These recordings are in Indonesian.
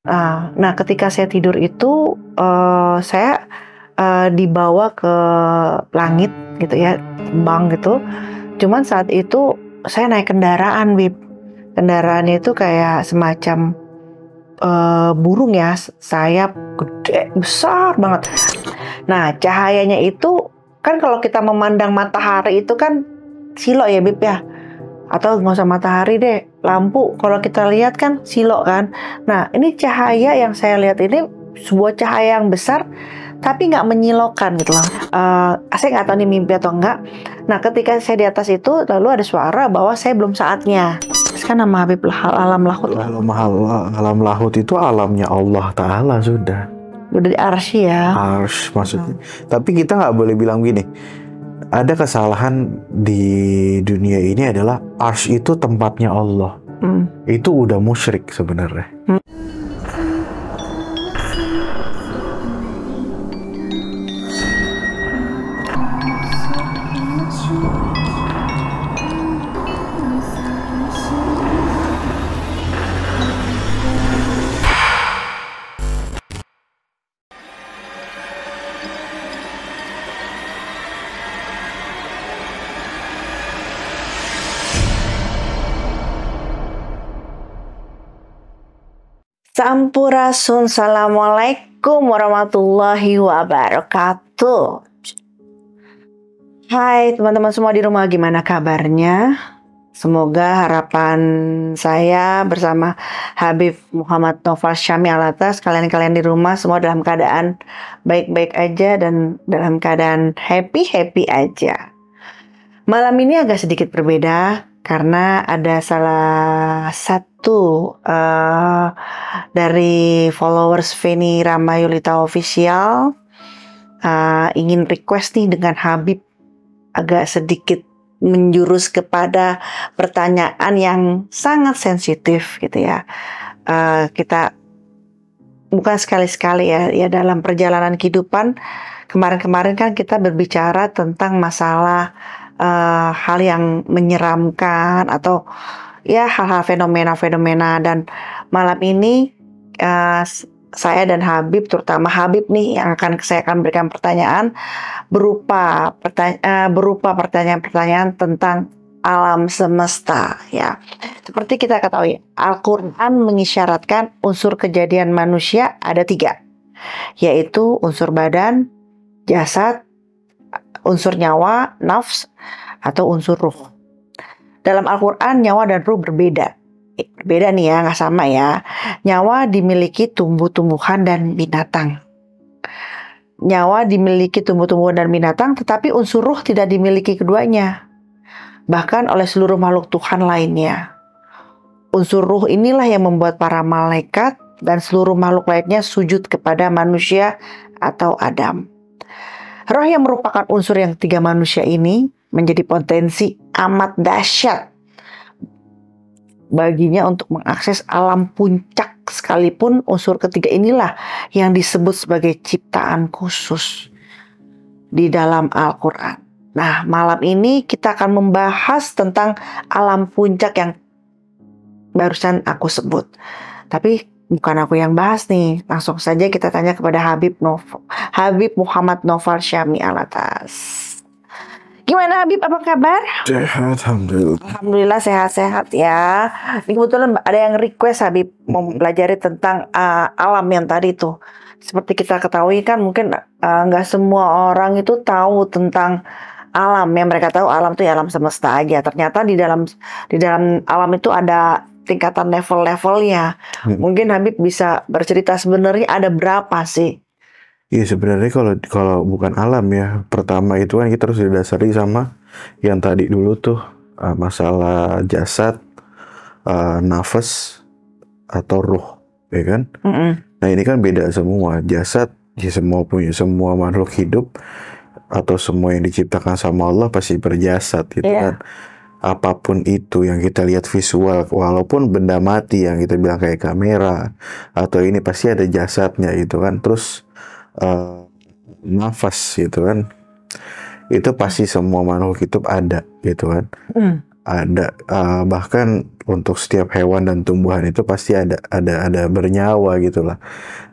Nah, ketika saya tidur itu saya dibawa ke langit gitu ya, terbang gitu. Cuman saat itu saya naik kendaraan, Bib. Kendaraannya itu kayak semacam burung ya, sayap gede, besar banget. Nah, cahayanya itu kan kalau kita memandang matahari itu kan silok ya, Bib ya. Atau nggak usah matahari deh, lampu kalau kita lihat kan silok kan. Nah, ini cahaya yang saya lihat ini sebuah cahaya yang besar tapi nggak menyilaukan gitu loh. Saya nggak tahu nih mimpi atau enggak. Nah, ketika saya di atas itu lalu ada suara bahwa saya belum saatnya. Terus kan nama Habib alam lahut. Alam lahut itu alamnya Allah Ta'ala sudah. Udah di arsy ya. Arsy maksudnya. Tapi kita nggak boleh bilang gini. Ada kesalahan di dunia ini adalah arsy itu tempatnya Allah. Itu udah musyrik sebenarnya. Sampurasun, assalamualaikum warahmatullahi wabarakatuh. Hai teman-teman semua di rumah, gimana kabarnya? Semoga harapan saya bersama Habib Muhammad Noval Syami Alatas, kalian-kalian di rumah semua dalam keadaan baik-baik aja dan dalam keadaan happy-happy aja. Malam ini agak sedikit berbeda karena ada salah satu dari followers Feni Ramayulita Official ingin request nih dengan Habib agak sedikit menjurus kepada pertanyaan yang sangat sensitif gitu ya. Kita bukan sekali-sekali ya dalam perjalanan kehidupan. Kemarin-kemarin kan kita berbicara tentang masalah hal yang menyeramkan atau ya hal-hal fenomena-fenomena, dan malam ini saya dan Habib, terutama Habib nih yang saya akan berikan pertanyaan berupa pertanyaan-pertanyaan tentang alam semesta ya. Seperti kita ketahui, Al-Quran mengisyaratkan unsur kejadian manusia ada 3, yaitu unsur badan, jasad, unsur nyawa, nafs, atau unsur ruh. Dalam Al-Quran, nyawa dan ruh berbeda. Berbeda nih ya, nggak sama ya. Nyawa dimiliki tumbuh-tumbuhan dan binatang. Nyawa dimiliki tumbuh-tumbuhan dan binatang, tetapi unsur ruh tidak dimiliki keduanya. Bahkan oleh seluruh makhluk Tuhan lainnya. Unsur ruh inilah yang membuat para malaikat dan seluruh makhluk lainnya sujud kepada manusia atau Adam. Roh yang merupakan unsur yang 3 manusia ini menjadi potensi amat dahsyat baginya untuk mengakses alam puncak, sekalipun unsur ketiga inilah yang disebut sebagai ciptaan khusus di dalam Al-Quran. Nah, malam ini kita akan membahas tentang alam puncak yang barusan aku sebut. Tapi bukan aku yang bahas nih, langsung saja kita tanya kepada Habib Muhammad Noval Syami Alatas. Gimana Habib, apa kabar? Sehat, alhamdulillah. Alhamdulillah sehat-sehat ya. Ini kebetulan ada yang request Habib mempelajari tentang alam yang tadi tuh. Seperti kita ketahui kan mungkin nggak semua orang itu tahu tentang alam. Yang mereka tahu alam itu ya alam semesta aja. Ternyata di dalam alam itu ada tingkatan level-levelnya. Mungkin Habib bisa bercerita sebenarnya ada berapa sih? Iya, sebenarnya kalau bukan alam ya, pertama itu kan kita harus didasari sama yang tadi dulu tuh, masalah jasad, nafas atau ruh, ya kan? Nah ini kan beda semua. Jasad ya semua makhluk hidup atau semua yang diciptakan sama Allah pasti berjasad gitu kan. Apapun itu yang kita lihat visual, walaupun benda mati yang kita bilang kayak kamera atau ini pasti ada jasadnya gitu kan. Terus nafas gitu kan, itu pasti semua makhluk hidup ada gitu kan. ada bahkan untuk setiap hewan dan tumbuhan itu pasti ada bernyawa gitulah.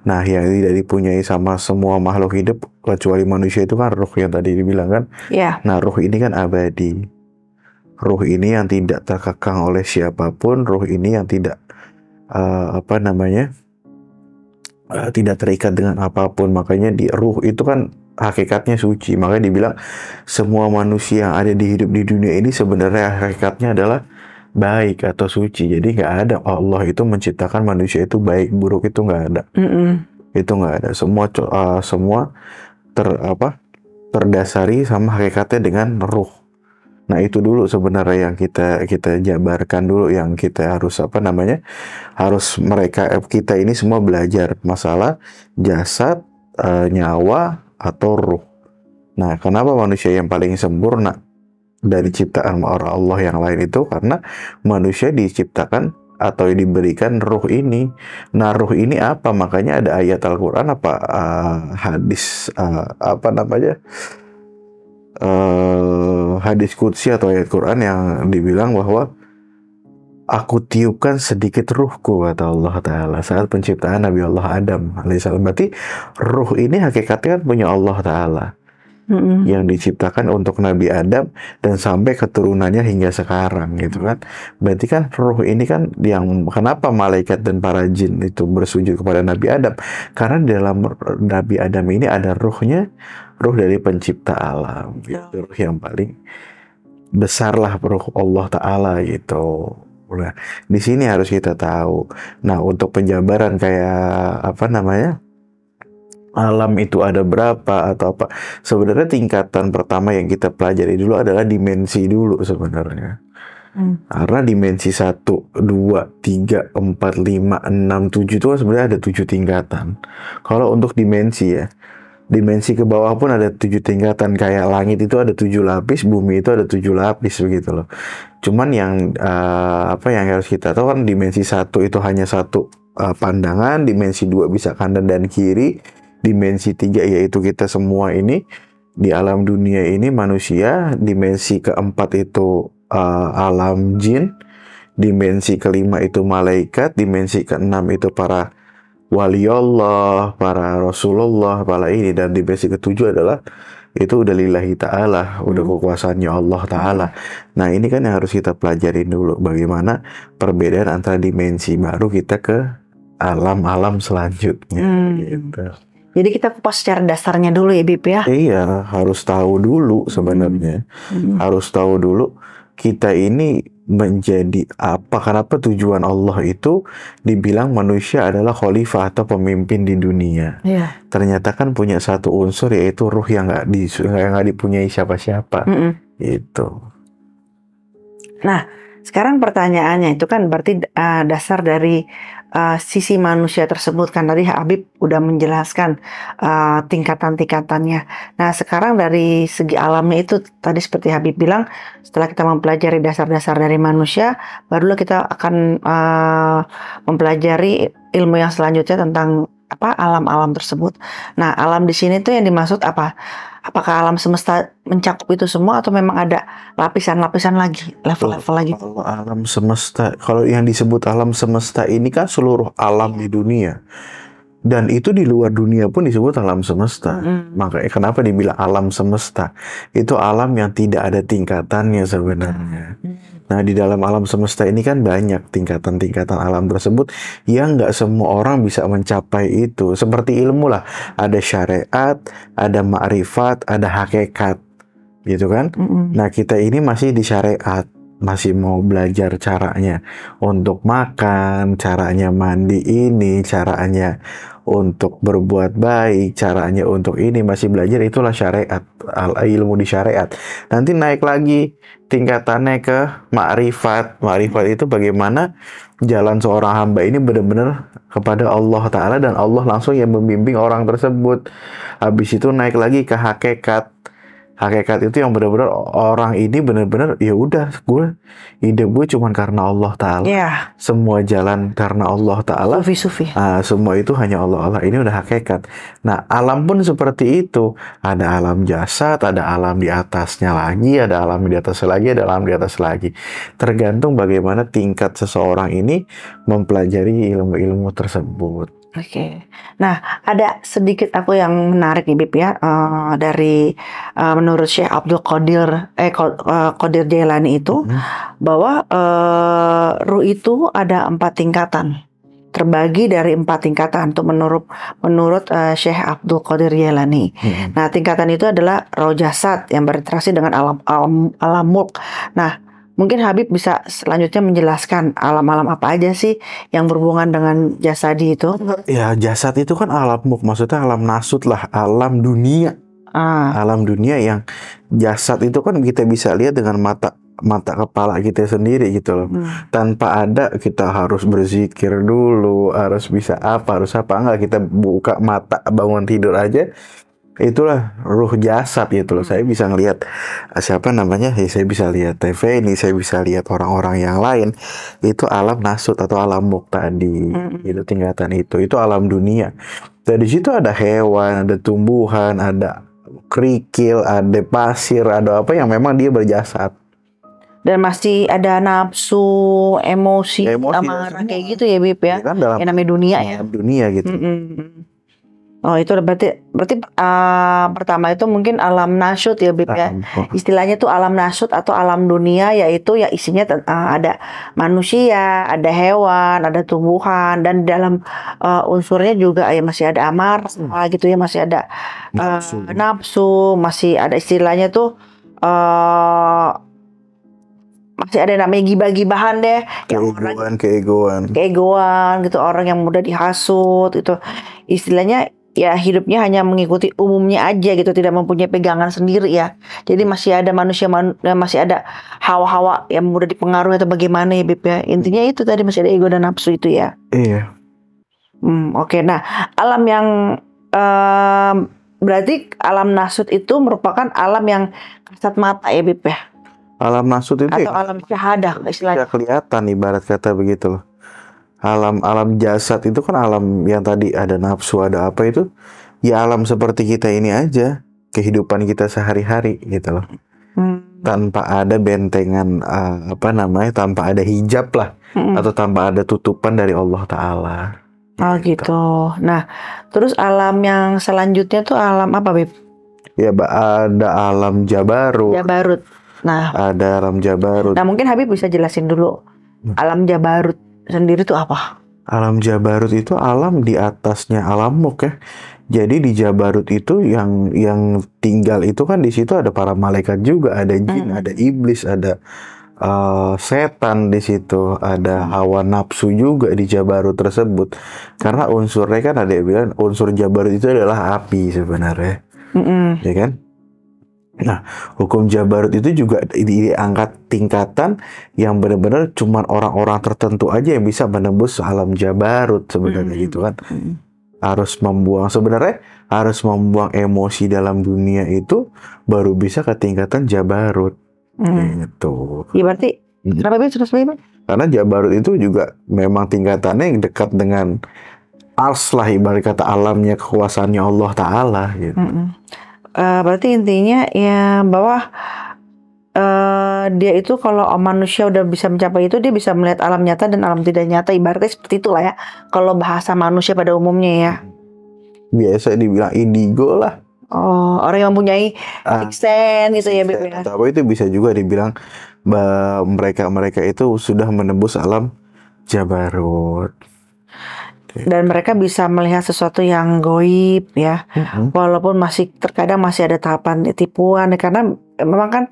Nah, yang tidak dipunyai sama semua makhluk hidup kecuali manusia itu kan ruh yang tadi dibilang kan. Ya. Nah, ruh ini kan abadi. Ruh ini yang tidak terkekang oleh siapapun, ruh ini yang tidak tidak terikat dengan apapun. Makanya di ruh itu kan hakikatnya suci. Makanya dibilang semua manusia yang ada di dunia ini sebenarnya hakikatnya adalah baik atau suci. Jadi nggak ada Allah itu menciptakan manusia itu baik buruk, itu nggak ada. Itu nggak ada. Semua terdasari sama hakikatnya dengan ruh. Nah, itu dulu sebenarnya yang kita jabarkan dulu, yang kita harus kita ini semua belajar masalah jasad, nyawa atau ruh. Nah, kenapa manusia yang paling sempurna dari ciptaan Allah yang lain itu? Karena manusia diciptakan atau diberikan ruh ini. Nah, ruh ini apa? Makanya ada ayat Al-Quran hadis hadis qudsi atau ayat Quran yang dibilang bahwa aku tiupkan sedikit ruhku, kata Allah Ta'ala, saat penciptaan Nabi Allah Adam alaihissalam. Berarti ruh ini hakikatnya kan punya Allah Ta'ala, yang diciptakan untuk Nabi Adam dan sampai keturunannya hingga sekarang gitu kan. Berarti kan ruh ini kan yang kenapa malaikat dan para jin itu bersujud kepada Nabi Adam, karena di dalam Nabi Adam ini ada ruhnya, ruh dari pencipta alam gitu. Ruh yang paling besar lah, ruh Allah Ta'ala gitu. Nah, di sini harus kita tahu. Nah, untuk penjabaran kayak alam itu ada berapa atau apa, sebenarnya tingkatan pertama yang kita pelajari dulu adalah dimensi dulu sebenarnya. Karena dimensi 1, 2, 3, 4, 5, 6, 7 itu sebenarnya ada 7 tingkatan. Kalau untuk dimensi ya, dimensi ke bawah pun ada 7 tingkatan. Kayak langit itu ada 7 lapis, bumi itu ada 7 lapis begitu loh. Cuman yang yang harus kita tahu kan dimensi 1 itu hanya satu pandangan, dimensi 2 bisa kanan dan kiri, dimensi 3 yaitu kita semua ini di alam dunia ini manusia, dimensi keempat itu alam jin, dimensi kelima itu malaikat, dimensi keenam itu para wali Allah, para Rasulullah, para ini, dan dimensi ketujuh adalah itu udah lillahi ta'ala, udah kekuasaannya Allah Ta'ala. Nah, ini kan yang harus kita pelajarin dulu, bagaimana perbedaan antara dimensi, baru kita ke alam-alam selanjutnya gitu. Jadi kita kupas secara dasarnya dulu ya, Bib ya? Iya, harus tahu dulu sebenarnya. Harus tahu dulu kita ini menjadi apa, kenapa tujuan Allah itu dibilang manusia adalah khalifah atau pemimpin di dunia. Ternyata kan punya satu unsur, yaitu ruh yang nggak dipunyai siapa-siapa. Itu. Nah, sekarang pertanyaannya itu kan berarti dasar dari sisi manusia tersebut kan tadi Habib udah menjelaskan tingkatan-tingkatannya. Nah, sekarang dari segi alamnya itu tadi seperti Habib bilang, setelah kita mempelajari dasar-dasar dari manusia, barulah kita akan mempelajari ilmu yang selanjutnya tentang alam-alam tersebut. Nah, alam di sini tuh yang dimaksud apa? Apakah alam semesta mencakup itu semua atau memang ada lapisan-lapisan lagi, level-level lagi? Kalau alam semesta, kalau yang disebut alam semesta ini kan seluruh alam di dunia. Dan itu di luar dunia pun disebut alam semesta. Makanya kenapa dibilang alam semesta? Itu alam yang tidak ada tingkatannya sebenarnya. Nah, di dalam alam semesta ini kan banyak tingkatan-tingkatan alam tersebut yang nggak semua orang bisa mencapai itu. Seperti ilmu lah, ada syariat, ada ma'rifat, ada hakikat, gitu kan? Nah, kita ini masih di syariat, masih mau belajar caranya untuk makan, caranya mandi ini, caranya untuk berbuat baik, caranya untuk ini, masih belajar, itulah syariat, ilmu di syariat. Nanti naik lagi tingkatannya ke ma'rifat. Ma'rifat itu bagaimana jalan seorang hamba ini benar-benar kepada Allah Ta'ala dan Allah langsung yang membimbing orang tersebut. Habis itu naik lagi ke hakikat. Hakikat itu yang benar-benar orang ini benar-benar ya udah hidup gue cuman karena Allah Ta'ala. Ya, Semua jalan karena Allah Ta'ala. sufi-sufi. Semua itu hanya Allah. Ini udah hakikat. Nah, alam pun seperti itu. Ada alam jasad, ada alam di atasnya lagi, ada alam di atas lagi, ada alam di atas lagi. Tergantung bagaimana tingkat seseorang ini mempelajari ilmu-ilmu tersebut. Oke. Nah, ada sedikit aku yang menarik nih, Bib ya, dari menurut Syekh Abdul Qadir Jailani itu bahwa ruh itu ada 4 tingkatan, terbagi dari 4 tingkatan tuh menurut Syekh Abdul Qadir Jailani. Nah, tingkatan itu adalah roh jasad yang berinteraksi dengan alam mulk. Nah, mungkin Habib bisa selanjutnya menjelaskan alam-alam apa aja sih yang berhubungan dengan jasadi itu? Ya, jasad itu kan alam mulk, maksudnya alam nasut lah, alam dunia. Alam dunia yang jasad itu kan kita bisa lihat dengan mata kepala kita sendiri gitu loh. Tanpa ada kita harus berzikir dulu, harus bisa apa, harus apa, enggak, kita buka mata bangun tidur aja. Itulah ruh jasad gitu loh. Saya bisa ngelihat siapa namanya, ya saya bisa lihat TV ini, saya bisa lihat orang-orang yang lain. Itu alam nasut atau alam mulk tadi. Itu tingkatan itu alam dunia. Dan di situ ada hewan, ada tumbuhan, ada kerikil, ada pasir, ada apa yang memang dia berjasad. Dan masih ada nafsu, emosi amarah kayak gitu ya, Bib ya. Kan dalam yang namanya dunia ya. Dunia gitu. Oh, itu berarti pertama itu mungkin alam nasyut ya, Bib ya. Istilahnya tuh alam nasyut atau alam dunia, yaitu ya isinya ada manusia, ada hewan, ada tumbuhan, dan dalam unsurnya juga ya masih ada amarah gitu ya, masih ada nafsu, masih ada istilahnya tuh masih ada namanya gibah-gibahan deh, keegoan gitu, orang yang mudah dihasut itu. Istilahnya ya hidupnya hanya mengikuti umumnya aja gitu, tidak mempunyai pegangan sendiri ya. Jadi masih ada masih ada hawa-hawa yang mudah dipengaruhi atau bagaimana ya, Bib ya. Intinya itu tadi, masih ada ego dan nafsu itu ya. Iya. Oke. Nah, alam yang berarti alam nasut itu merupakan alam yang kasat mata ya, Bib ya. Alam nasut itu atau alam syahadah istilahnya. Kelihatan ibarat kata begitu loh. Alam jasad itu kan alam yang tadi ada nafsu, ada apa itu. Ya alam seperti kita ini aja. Kehidupan kita sehari-hari gitu loh. Tanpa ada bentengan tanpa ada hijab lah. Atau tanpa ada tutupan dari Allah Ta'ala. Oh gitu. Nah, terus alam yang selanjutnya tuh alam apa, Bib? Ya, ada alam Jabarut. Nah, ada alam Jabarut. Nah, mungkin Habib bisa jelasin dulu alam Jabarut sendiri itu apa? Alam Jabarut itu alam di atasnya alam mulk ya. Jadi di Jabarut itu yang tinggal itu kan di situ ada para malaikat juga, ada jin, ada iblis, ada setan di situ, ada hawa nafsu juga di Jabarut tersebut. Karena unsurnya kan ada yang bilang unsur Jabarut itu adalah api sebenarnya. Ya kan? Nah, hukum Jabarut itu juga diangkat tingkatan yang benar-benar cuman orang-orang tertentu aja yang bisa menembus alam Jabarut sebenarnya gitu kan. Harus membuang emosi dalam dunia itu baru bisa ke tingkatan Jabarut. Gitu. Iya, berarti kenapa terus Bib? Karena Jabarut itu juga memang tingkatannya yang dekat dengan ars lah, ibarat kata alamnya kekuasaannya Allah Ta'ala gitu. Berarti intinya ya bahwa dia itu kalau manusia udah bisa mencapai itu, dia bisa melihat alam nyata dan alam tidak nyata, ibaratnya seperti itulah ya kalau bahasa manusia pada umumnya ya. Biasa dibilang indigo lah. Oh, orang yang mempunyai sixth sense gitu ya, Bib ya. Tapi itu bisa juga dibilang mereka itu sudah menembus alam Jabarut. Dan mereka bisa melihat sesuatu yang goib ya, walaupun terkadang masih ada tahapan tipuan, karena memang kan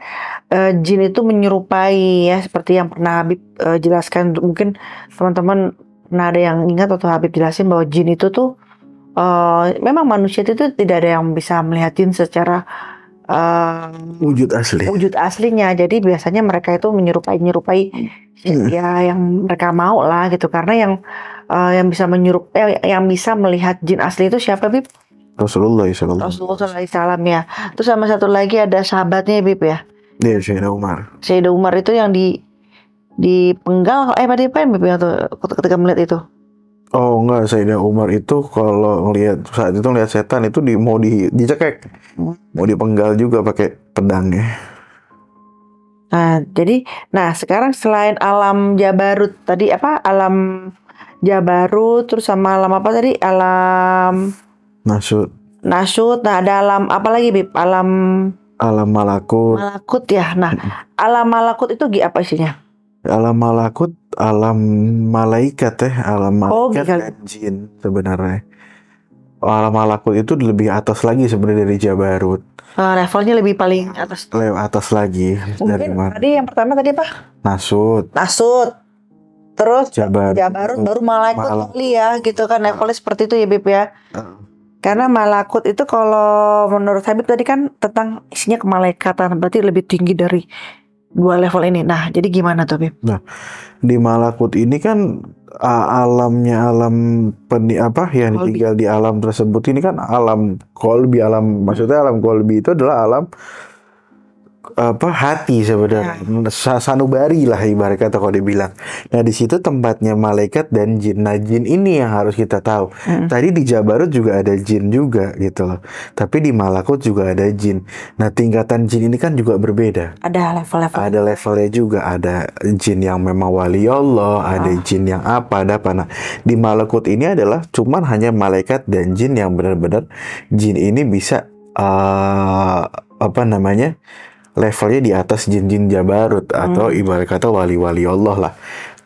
jin itu menyerupai ya, seperti yang pernah Habib jelaskan. Mungkin teman-teman pernah ada yang ingat atau Habib jelasin bahwa jin itu tuh memang manusia itu tidak ada yang bisa melihat jin secara wujud aslinya. Jadi biasanya mereka itu menyerupai ya yang mereka mau lah gitu, karena yang bisa yang bisa melihat jin asli itu siapa, Bib? Rasulullah SAW. Rasulullah SAW ya. Terus sama satu lagi ada sahabatnya Bib ya. Iya, Sayyidina Umar. Sayyidina Umar itu yang dipenggal pada apa Bib ya tuh ketika melihat itu? Oh enggak, Sayyidina Umar itu kalau ngelihat saat itu ngelihat setan itu mau dicekek, mau dipenggal juga pakai pedangnya. Nah, jadi sekarang selain alam Jabarut tadi apa? Alam Jabarut terus sama alam apa tadi? Alam Nasut, Nasyut. Nah, ada alam apa lagi, Bib? Alam alam malakut. Malakut ya. Nah, alam Malakut itu apa isinya? Alam malakut, alam malaikat alam malaikat gitu. dan jin sebenarnya. Alam malakut itu lebih atas lagi sebenarnya dari Jabarut. Levelnya lebih paling atas. Lebih atas lagi dari Mungkin tadi yang pertama tadi apa? Nasut, Terus Jabarut, Jabarut baru Malakut kali ya, gitu kan levelnya seperti itu ya, Bib ya. Karena Malakut itu kalau menurut Habib tadi kan tentang isinya kemalaikatan, berarti lebih tinggi dari dua level ini. Nah, jadi gimana tuh, Bib? Nah, di Malakut ini kan alamnya yang tinggal di alam tersebut ini kan alam kolbi, maksudnya alam kolbi itu adalah alam hati sebenarnya, sanubari lah ibarat kata kalau dibilang. Nah di situ tempatnya malaikat dan jin. Nah jin ini yang harus kita tahu. Tadi di Jabarut juga ada jin juga gitu loh. Tapi di Malakut juga ada jin. Nah tingkatan jin ini kan juga berbeda. Ada level-level. Ada levelnya juga. Ada jin yang memang wali Allah, ada jin yang apa. Nah di Malakut ini adalah cuman hanya malaikat dan jin yang benar-benar jin ini bisa levelnya di atas jin-jin Jabarut atau ibarat kata wali-wali Allah lah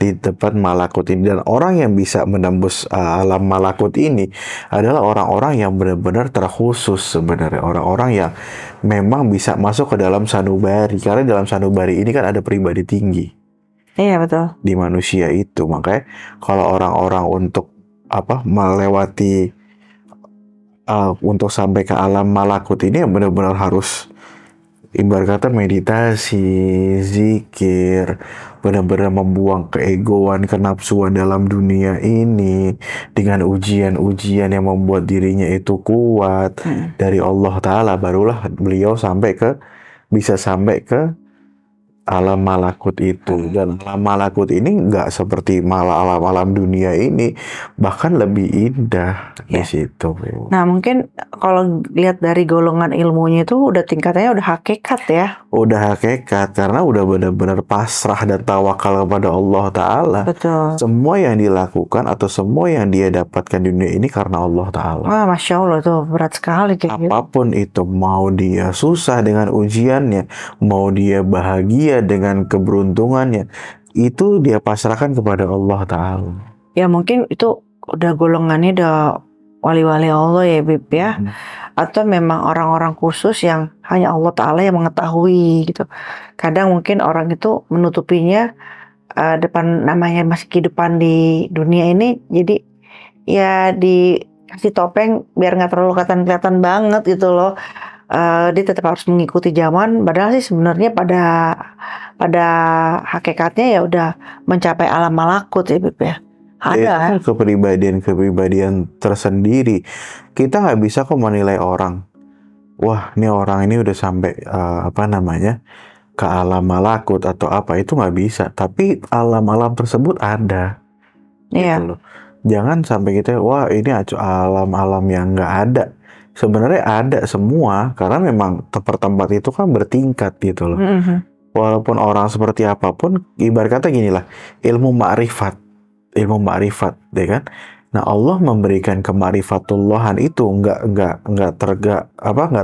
di tempat Malakut ini. Dan orang yang bisa menembus alam Malakut ini adalah orang-orang yang benar-benar terkhusus sebenarnya, orang-orang yang memang bisa masuk ke dalam sanubari, karena dalam sanubari ini kan ada pribadi tinggi. Iya betul. Di manusia itu, makanya kalau orang-orang untuk melewati untuk sampai ke alam Malakut ini benar-benar harus ibarat kata meditasi, zikir, benar-benar membuang keegoan, kenapsuan dalam dunia ini dengan ujian-ujian yang membuat dirinya itu kuat dari Allah Ta'ala, barulah beliau bisa sampai ke alam malakut itu. Dan alam malakut ini nggak seperti alam dunia ini, bahkan lebih indah di situ. Nah mungkin kalau lihat dari golongan ilmunya itu udah tingkatannya udah hakikat ya. Udah hakikat karena udah benar-benar pasrah dan tawakal kepada Allah Ta'ala. Betul. Semua yang dilakukan atau semua yang dia dapatkan di dunia ini karena Allah Ta'ala. Wah Masya Allah tuh berat sekali kayak gitu. Apapun itu, mau dia susah dengan ujiannya, mau dia bahagia dengan keberuntungannya, itu dia pasrahkan kepada Allah Ta'ala. Ya mungkin itu udah golongannya udah wali-wali Allah ya Bib ya. Atau memang orang-orang khusus yang hanya Allah Ta'ala yang mengetahui gitu. Kadang mungkin orang itu menutupinya depan namanya masih kehidupan di dunia ini, jadi ya dikasih topeng biar nggak terlalu kelihatan banget gitu loh. Dia tetap harus mengikuti zaman, padahal sih sebenarnya pada hakikatnya ya udah mencapai alam malakut ya Bib ya. Ada kepribadian tersendiri. Kita nggak bisa kok menilai orang. Wah, ini orang ini udah sampai ke alam malakut atau apa, itu nggak bisa. Tapi alam-alam tersebut ada. Iya. Gitu loh. Jangan sampai kita, wah ini alam-alam yang nggak ada. Sebenarnya ada semua, karena memang tempat itu kan bertingkat gitu loh. Walaupun orang seperti apapun, ibarat kata gini lah, ilmu ma'rifat, ya kan? Nah Allah memberikan kemarifatullahan itu nggak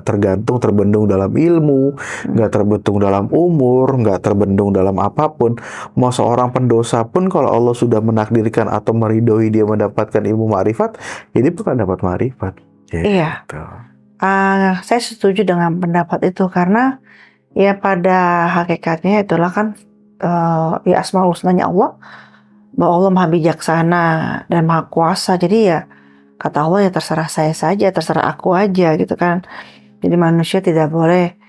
tergantung terbendung dalam ilmu, nggak terbendung dalam umur, nggak terbendung dalam apapun. Mau seorang pendosa pun kalau Allah sudah menakdirkan atau meridhoi dia mendapatkan ilmu ma'rifat, jadi bukan dapat ma'rifat. Iya. Saya setuju dengan pendapat itu karena ya pada hakikatnya itulah kan ya asmaul husnanya Allah, bahwa Allah maha bijaksana dan maha kuasa. Jadi ya kata Allah ya terserah saya saja, terserah aku aja gitu kan. Jadi manusia tidak boleh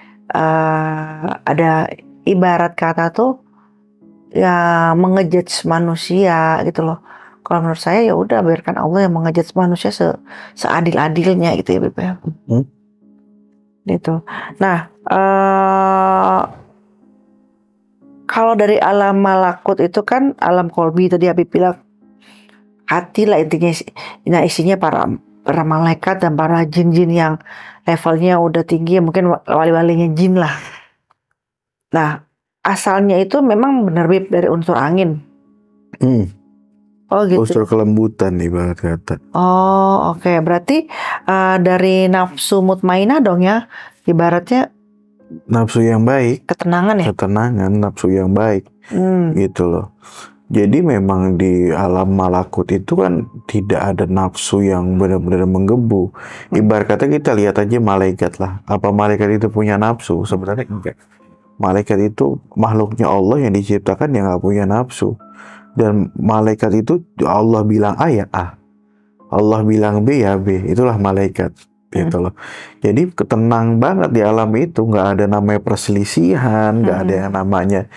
ada ibarat kata tuh ya mengejudge manusia gitu loh. Kalau menurut saya ya udah biarkan Allah yang mengejudge manusia seadil-adilnya gitu ya Bib ya. Gitu. Nah, kalau dari alam malakut itu kan alam kolbi tadi Habib bilang hati lah intinya. Nah isinya para malaikat dan para jin-jin yang levelnya udah tinggi, mungkin wali-walinya jin lah. Nah asalnya itu memang benar Bib dari unsur angin. Oh gitu. Unsur kelembutan ibarat kata. Oh oke. Berarti dari nafsu mutmainah dong ya, ibaratnya Nafsu yang baik, ketenangan ya. ketenangan, nafsu yang baik, gitu loh. Jadi memang di alam malakut itu kan tidak ada nafsu yang benar-benar menggebu. Ibarat kata kita lihat aja malaikat lah. Apa malaikat itu punya nafsu? Sebenarnya enggak. Malaikat itu makhluknya Allah yang diciptakan yang nggak punya nafsu. Dan malaikat itu Allah bilang A ya A, Allah bilang B ya B. Itulah malaikat. Gitu loh. Jadi ketenang banget di alam itu, nggak ada namanya perselisihan, nggak ada yang namanya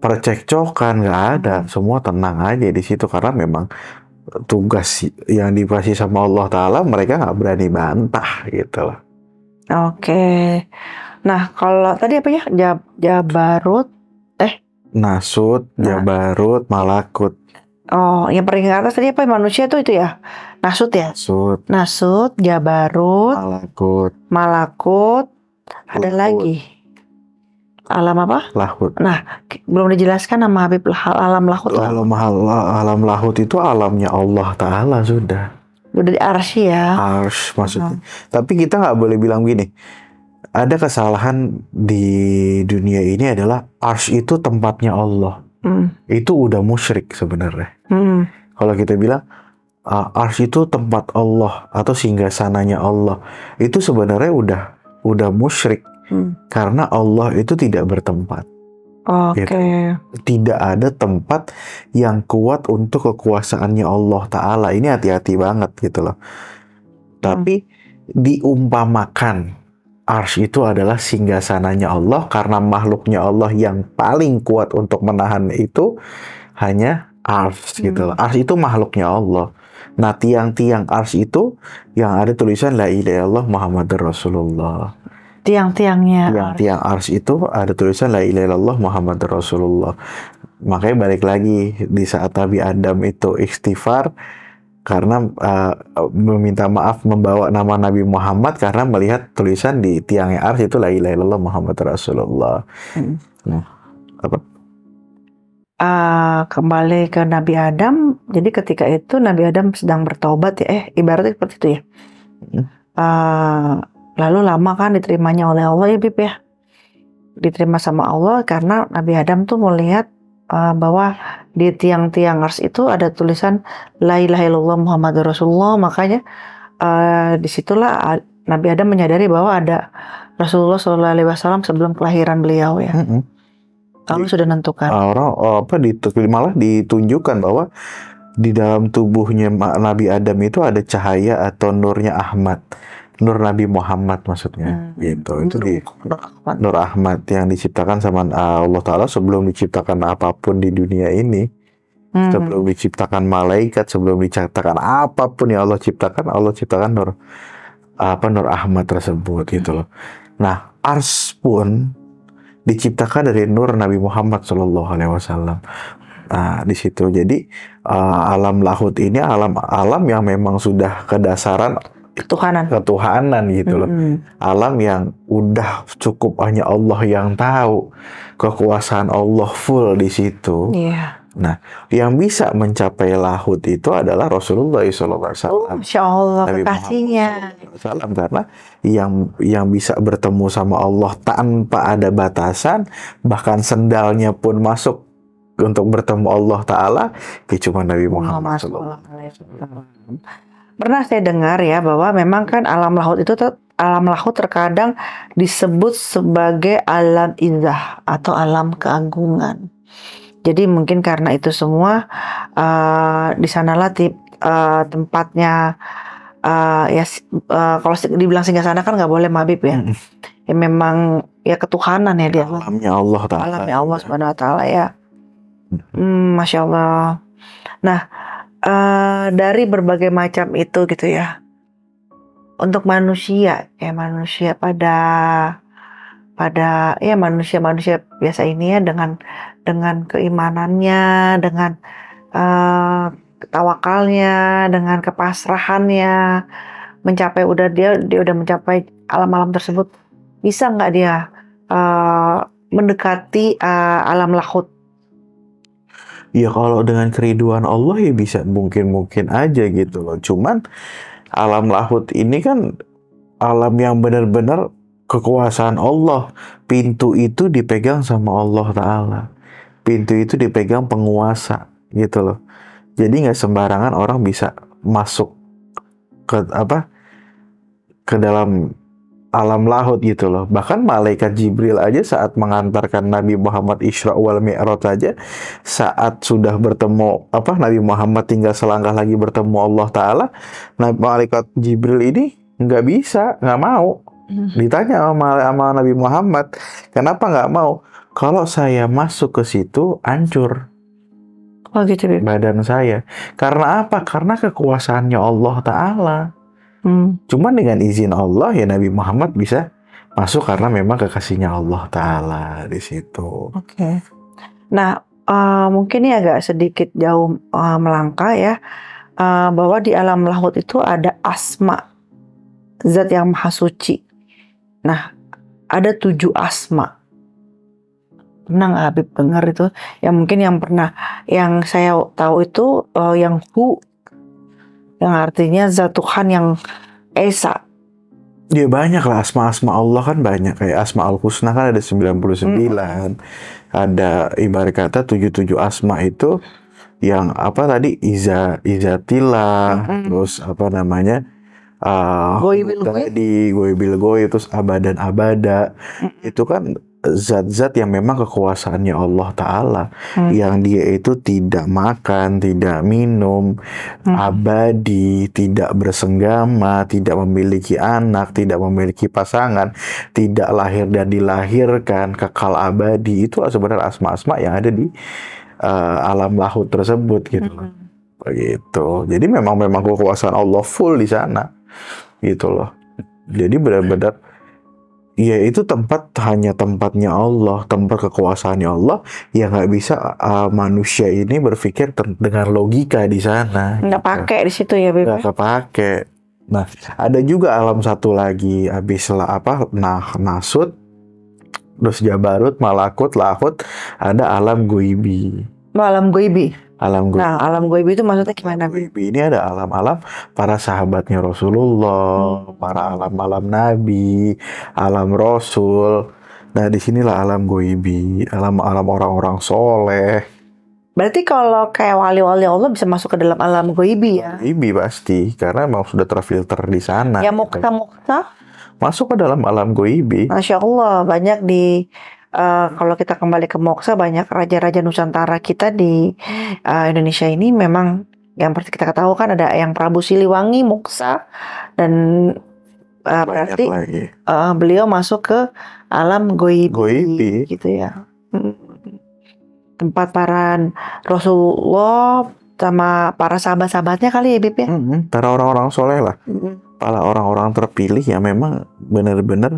percekcokan, nggak ada. Semua tenang aja di situ karena memang tugas yang dikasih sama Allah Taala mereka nggak berani bantah gitu loh. Oke. Nah kalau tadi apa ya Jabarut, Nasut, Jabarut, Malakut. Oh, yang paling atas tadi apa manusia itu ya? Nasut ya? Nasut, Jabarut, Malakut, ada lagi. Alam apa? Lahut. Nah, belum dijelaskan nama Habib alam lahut. Alam lahut itu alamnya Allah Ta'ala sudah. Udah di arsy ya? Arsy maksudnya. Tapi kita nggak boleh bilang gini. Ada kesalahan di dunia ini adalah arsy itu tempatnya Allah. Itu udah musyrik sebenarnya. Kalau kita bilang arsy itu tempat Allah atau singgasananya Allah, itu sebenarnya udah musyrik karena Allah itu tidak bertempat. Gitu. Tidak ada tempat yang kuat untuk kekuasaannya Allah Ta'ala. Ini hati-hati banget gitu loh. Tapi diumpamakan arsy itu adalah singgasananya Allah karena makhluknya Allah yang paling kuat untuk menahan itu hanya arsy gitu loh. Arsy itu makhluknya Allah. Nah tiang-tiang arsy itu yang ada tulisan La ilaha illallah Muhammadur Rasulullah. Tiang-tiangnya tiang arsy itu ada tulisan La ilaha illallah Muhammadur Rasulullah. Makanya balik lagi di saat Nabi Adam itu istighfar karena meminta maaf membawa nama Nabi Muhammad karena melihat tulisan di tiangnya arsy itu La ilaha illallah Muhammadur Rasulullah. Nah, apa? Kembali ke Nabi Adam. Jadi ketika itu Nabi Adam sedang bertobat ya, ibaratnya seperti itu ya. Lalu lama kan diterimanya oleh Allah ya Bib ya. Diterima sama Allah karena Nabi Adam tuh melihat bahwa di tiang-tiang arsy itu ada tulisan La ilaha illallah Muhammadur Rasulullah. Makanya disitulah Nabi Adam menyadari bahwa ada Rasulullah SAW sebelum kelahiran beliau ya. Lalu sudah menentukan. Malah ditunjukkan bahwa di dalam tubuhnya Nabi Adam itu ada cahaya atau nurnya Ahmad. Nur Nabi Muhammad maksudnya gitu. Itu Nur Ahmad yang diciptakan sama Allah Ta'ala sebelum diciptakan apapun di dunia ini. Sebelum diciptakan malaikat, sebelum diciptakan apapun yang Allah ciptakan Nur Ahmad tersebut gitu loh. Nah, arsy pun diciptakan dari nur Nabi Muhammad SAW. Nah, di situ jadi alam lahut ini alam yang memang sudah kedasaran ketuhanan gitu loh. Alam yang udah cukup hanya Allah yang tahu. Kekuasaan Allah full di situ. Nah, yang bisa mencapai lahut itu adalah Rasulullah SAW. Insya Allah kekasihnya. Karena yang bisa bertemu sama Allah tanpa ada batasan, bahkan sendalnya pun masuk untuk bertemu Allah Ta'ala, cuma Nabi Muhammad SAW. Pernah saya dengar ya bahwa memang kan alam lahut terkadang disebut sebagai alam izzah atau alam keagungan. Jadi mungkin karena itu semua di sanalah tempatnya kalau dibilang singgasana kan nggak boleh mabib ya. Memang ya ketuhanan ya dia. Alamnya Allah Ta'ala. Alamnya Allah Subhanahu Wa Ta'ala ya. Masya Allah. Nah, dari berbagai macam itu gitu ya, untuk manusia ya manusia biasa ini ya, dengan keimanannya, dengan tawakalnya, dengan kepasrahannya, dia udah mencapai alam-alam tersebut, bisa nggak dia mendekati alam lahut? Ya kalau dengan keriduan Allah ya bisa mungkin aja gitu loh. Cuman alam lahut ini kan alam yang benar-benar kekuasaan Allah. Pintu itu dipegang sama Allah Ta'ala. Pintu itu dipegang penguasa gitu loh. Jadi nggak sembarangan orang bisa masuk ke dalam alam lahut gitu loh. Bahkan malaikat Jibril aja saat mengantarkan Nabi Muhammad Isra wal Mi'raj aja, saat sudah bertemu Nabi Muhammad tinggal selangkah lagi bertemu Allah Ta'ala, malaikat Jibril ini nggak mau. Ditanya sama Nabi Muhammad, kenapa nggak mau? Kalau saya masuk ke situ hancur gitu, badan saya. Karena apa? Karena kekuasaannya Allah Ta'ala. Cuman dengan izin Allah ya Nabi Muhammad bisa masuk karena memang kekasihnya Allah Ta'ala di situ. Oke. Nah, mungkin ini agak sedikit jauh melangkah ya, bahwa di alam lahut itu ada asma, zat yang maha suci. Nah, ada 7 asma. Pernah nggak Habib dengar itu? Yang saya tahu itu yang Hu, yang artinya zat Tuhan yang Esa. Ya banyak lah, asma-asma Allah kan banyak. Kayak Asmaul Husna kan ada 99. Ada ibarat kata 77 asma itu yang Izatillah, terus Goibil Goi, terus Abadan Abada. Itu kan zat-zat yang memang kekuasaannya Allah Ta'ala, yang dia itu tidak makan, tidak minum, abadi, tidak bersenggama, tidak memiliki anak, tidak memiliki pasangan, tidak lahir dan dilahirkan, kekal abadi. Itu sebenarnya asma-asma yang ada di alam lahut tersebut gitu loh. Begitu. Jadi memang kekuasaan Allah full di sana gitu loh. Jadi benar-benar ya itu hanya tempatnya Allah, tempat kekuasaannya Allah, ya nggak bisa manusia ini berpikir dengan logika di sana. Nggak pakai di situ ya, Beb. Nggak kepake. Nah, ada juga alam satu lagi, habis Nasut, terus Jabarut, Malakut, Lahut, ada alam Goibi. Alam Goibi. Nah, alam Goibi itu maksudnya gimana? Goibi ini ada alam-alam para sahabatnya Rasulullah, para alam-alam Nabi, alam Rasul. Nah, disinilah alam Goibi, alam-alam orang-orang soleh. Berarti kalau kayak wali-wali Allah bisa masuk ke dalam alam Goibi ya? Goibi pasti, karena memang sudah terfilter di sana. Ya mukta masuk ke dalam alam Goibi. Masya Allah, banyak kalau kita kembali ke Moksa, banyak raja-raja Nusantara kita di Indonesia ini memang yang seperti kita ketahui kan ada yang Prabu Siliwangi Moksa, dan berarti beliau masuk ke alam Goibi gitu ya. Tempat para Rasulullah sama para sahabat-sahabatnya kali ya, Bib ya. Para orang-orang soleh lah. Para orang-orang terpilih yang memang benar-benar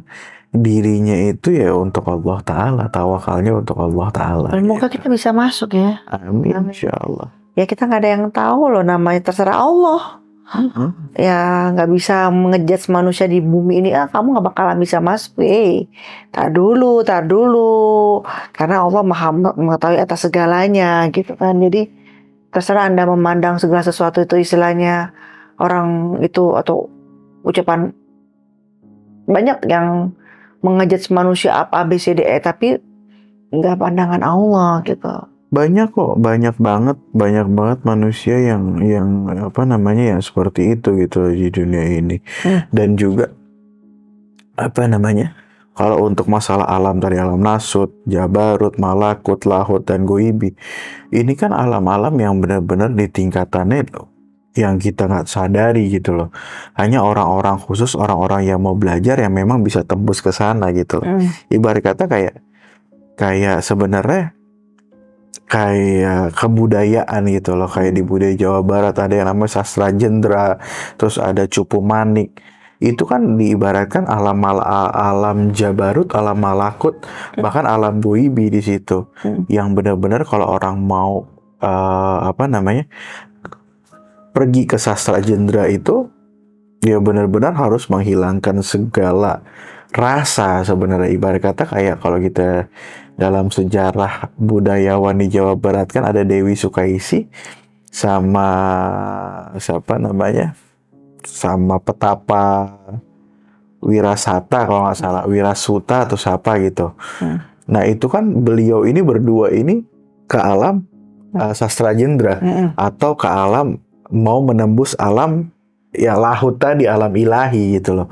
dirinya itu ya untuk Allah Ta'ala, tawakalnya untuk Allah Ta'ala. Semoga kita bisa masuk ya. Amin, insyaallah. Ya kita nggak ada yang tahu loh, namanya terserah Allah. Ya nggak bisa ngejudge manusia di bumi ini, kamu nggak bakalan bisa masuk. Tar dulu, karena Allah maha mengetahui atas segalanya gitu kan. Jadi terserah Anda memandang segala sesuatu itu istilahnya orang itu atau ucapan. Banyak yang mengejudge manusia apa ABCDE, tapi nggak pandangan Allah gitu. Banyak kok, banyak banget manusia yang yang seperti itu gitu di dunia ini. Dan juga kalau untuk masalah alam, dari alam Nasut, Jabarut, Malakut, Lahut, dan Goibi, ini kan alam-alam yang benar-benar di tingkatannya loh, yang kita nggak sadari gitu loh. Hanya orang-orang khusus, orang-orang yang mau belajar yang memang bisa tembus ke sana gitu loh. Ibarat kata kayak sebenarnya kayak kebudayaan gitu loh, kayak di budaya Jawa Barat ada yang namanya sastra jendra, terus ada cupu manik. Itu kan diibaratkan alam jabarut, alam malakut, bahkan alam goibi di situ. Yang benar-benar kalau orang mau apa namanya pergi ke sastra jendra itu, dia benar-benar harus menghilangkan segala rasa sebenarnya. Ibarat kata kayak kalau kita dalam sejarah budayawan di Jawa Barat kan ada Dewi Sukaisi sama siapa namanya, sama petapa Wirasata kalau nggak salah, Wirasuta atau siapa gitu. Nah itu kan beliau ini berdua ini ke alam sastra jendra atau ke alam, mau menembus alam ya lahut tadi, alam ilahi gitu loh.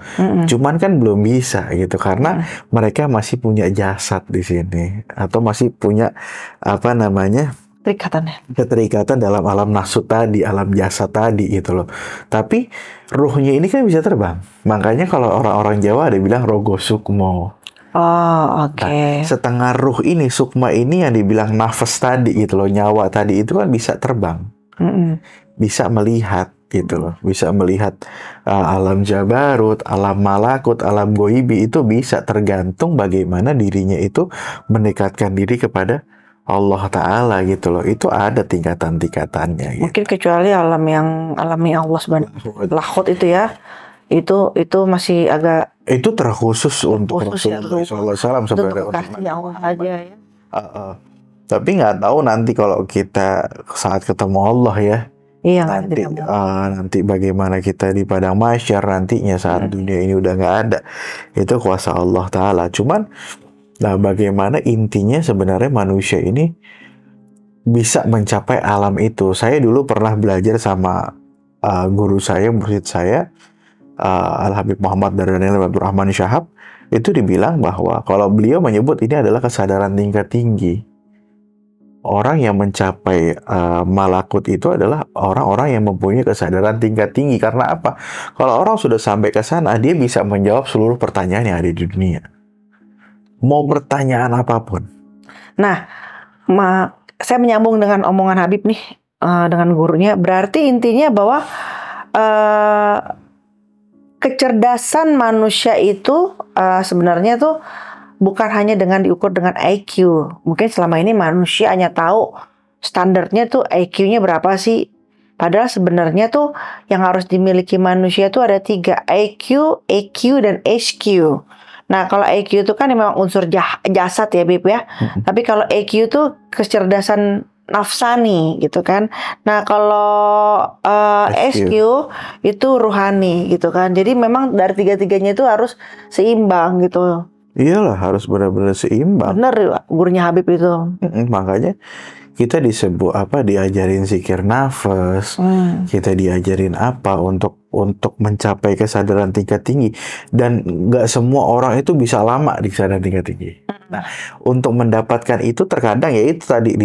Cuman kan belum bisa gitu karena mereka masih punya jasad di sini atau masih punya apa namanya keterikatan dalam alam nasut tadi, alam jasad tadi gitu loh. Tapi ruhnya ini kan bisa terbang. Makanya kalau orang-orang Jawa ada bilang rogo sukmo. Oh, oke. Nah, setengah ruh ini, sukma ini yang dibilang nafas tadi gitu loh, nyawa tadi itu kan bisa terbang. Bisa melihat gitu loh, bisa melihat alam jabarut, alam malakut, alam goibi, itu bisa tergantung bagaimana dirinya itu mendekatkan diri kepada Allah Ta'ala gitu loh. Itu ada tingkatan-tingkatannya gitu. Mungkin kecuali alam yang alami Allah subhanahu lahut itu ya, itu masih agak itu terkhusus untuk Rasulullah SAW sebenarnya, untuk Allah aja ya. Tapi nggak tahu nanti kalau kita saat ketemu Allah ya. Iya, nanti bagaimana kita di padang mahsyar nantinya saat dunia ini udah nggak ada, itu kuasa Allah Ta'ala. Cuman nah bagaimana intinya sebenarnya manusia ini bisa mencapai alam itu. Saya dulu pernah belajar sama guru saya, murid saya, Al-Habib Muhammad Dardanil Abdurrahman Syahab. Itu dibilang bahwa kalau beliau menyebut ini adalah kesadaran tingkat tinggi. Orang yang mencapai malakut itu adalah orang-orang yang mempunyai kesadaran tingkat tinggi. Karena apa? Kalau orang sudah sampai ke sana, dia bisa menjawab seluruh pertanyaan yang ada di dunia. Mau pertanyaan apapun. Nah, saya menyambung dengan omongan Habib nih, dengan gurunya. Berarti intinya bahwa kecerdasan manusia itu sebenarnya tuh bukan hanya dengan diukur dengan IQ. Mungkin selama ini manusia hanya tahu standarnya tuh IQ-nya berapa sih. Padahal sebenarnya tuh yang harus dimiliki manusia tuh ada 3, IQ, EQ, dan HQ. Nah kalau IQ itu kan memang unsur jasad ya Bib ya. Tapi kalau EQ itu kecerdasan nafsani gitu kan. Nah kalau SQ itu ruhani gitu kan. Jadi memang dari tiga-tiganya itu harus seimbang gitu. Iyalah, harus benar-benar seimbang. Bener gurunya Habib itu. Makanya kita diajarin zikir nafas, kita diajarin apa untuk mencapai kesadaran tingkat tinggi, dan nggak semua orang itu bisa lama di kesadaran tingkat tinggi. Nah, untuk mendapatkan itu terkadang ya itu tadi